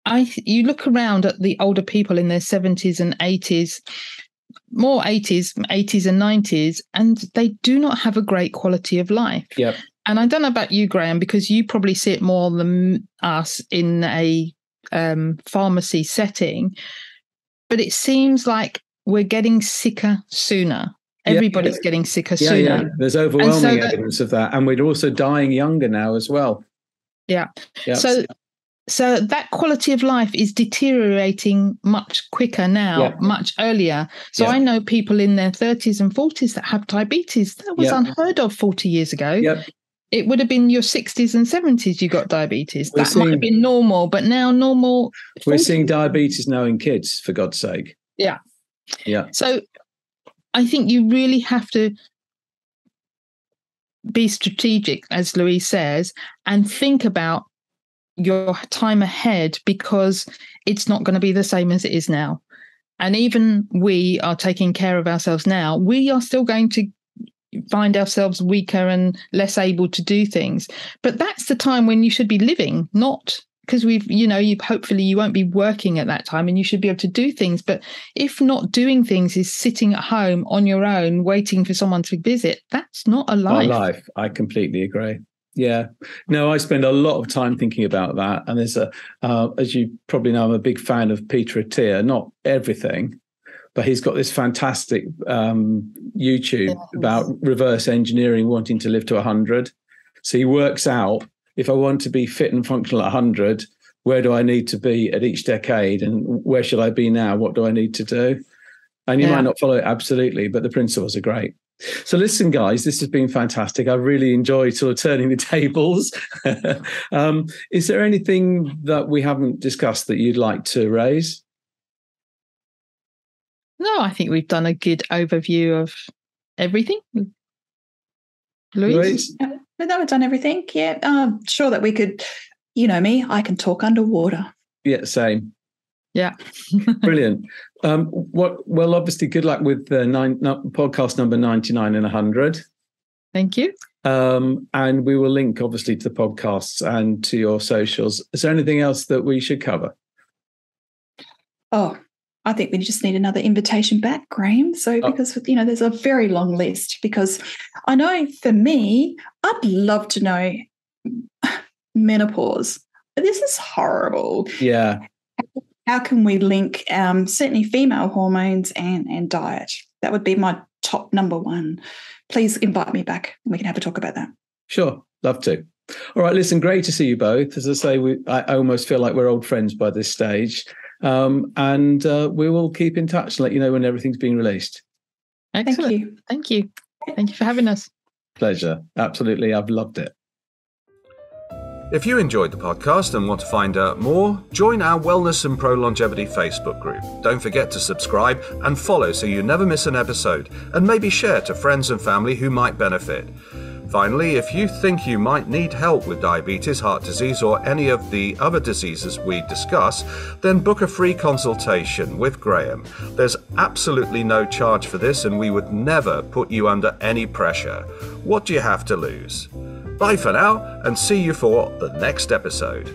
you look around at the older people in their 70s and 80s, more 80s and 90s, and they do not have a great quality of life. Yep. And I don't know about you, Graham, because you probably see it more than us in a pharmacy setting, but it seems like we're getting sicker sooner. Everybody's getting sicker sooner. Yeah. There's overwhelming evidence of that. And we're also dying younger now as well. Yeah. So that quality of life is deteriorating much quicker now, much earlier. So I know people in their 30s and 40s that have diabetes. That was unheard of 40 years ago. Yep. It would have been your 60s and 70s you got diabetes. That might have been normal, but now normal. We're seeing diabetes now in kids, for God's sake. Yeah. Yeah. So I think you really have to be strategic, as Louise says, and think about your time ahead, because it's not going to be the same as it is now. And even we are taking care of ourselves now, we are still going to find ourselves weaker and less able to do things. But that's the time when you should be living, not because hopefully you won't be working at that time and you should be able to do things. But if not doing things is sitting at home on your own, waiting for someone to visit, that's not a life. Not a life. I completely agree. Yeah. No, I spend a lot of time thinking about that. And there's as you probably know, I'm a big fan of Peter Attia, not everything, but he's got this fantastic YouTube about reverse engineering, wanting to live to 100. So he works out, if I want to be fit and functional at 100, where do I need to be at each decade? And where should I be now? What do I need to do? And you might not follow it absolutely, but the principles are great. So listen, guys, this has been fantastic. I've really enjoyed sort of turning the tables. Is there anything that we haven't discussed that you'd like to raise? No, I think we've done a good overview of everything. Louise? No, we've done everything. Yeah, I'm sure that we could, me, I can talk underwater. Yeah, same. Yeah. Brilliant. Well, obviously, good luck with the podcast number 99 and 100. Thank you. And we will link, obviously, to the podcasts and to your socials. Is there anything else that we should cover? Oh, I think we just need another invitation back, Graham. So because, there's a very long list, because I know for me, I'd love to know menopause. This is horrible. Yeah. How can we link certainly female hormones and diet? That would be my top number one. Please invite me back and we can have a talk about that. Sure. Love to. All right. Listen, great to see you both. As I say, I almost feel like we're old friends by this stage. And we will keep in touch and let you know when everything's being released. Excellent. Thank you. Thank you for having us. Pleasure. Absolutely. I've loved it. If you enjoyed the podcast and want to find out more, join our Wellness and ProLongevity Facebook group. Don't forget to subscribe and follow so you never miss an episode, and maybe share to friends and family who might benefit. Finally, if you think you might need help with diabetes, heart disease, or any of the other diseases we discuss, then book a free consultation with Graham. There's absolutely no charge for this, and we would never put you under any pressure. What do you have to lose? Bye for now, and see you for the next episode.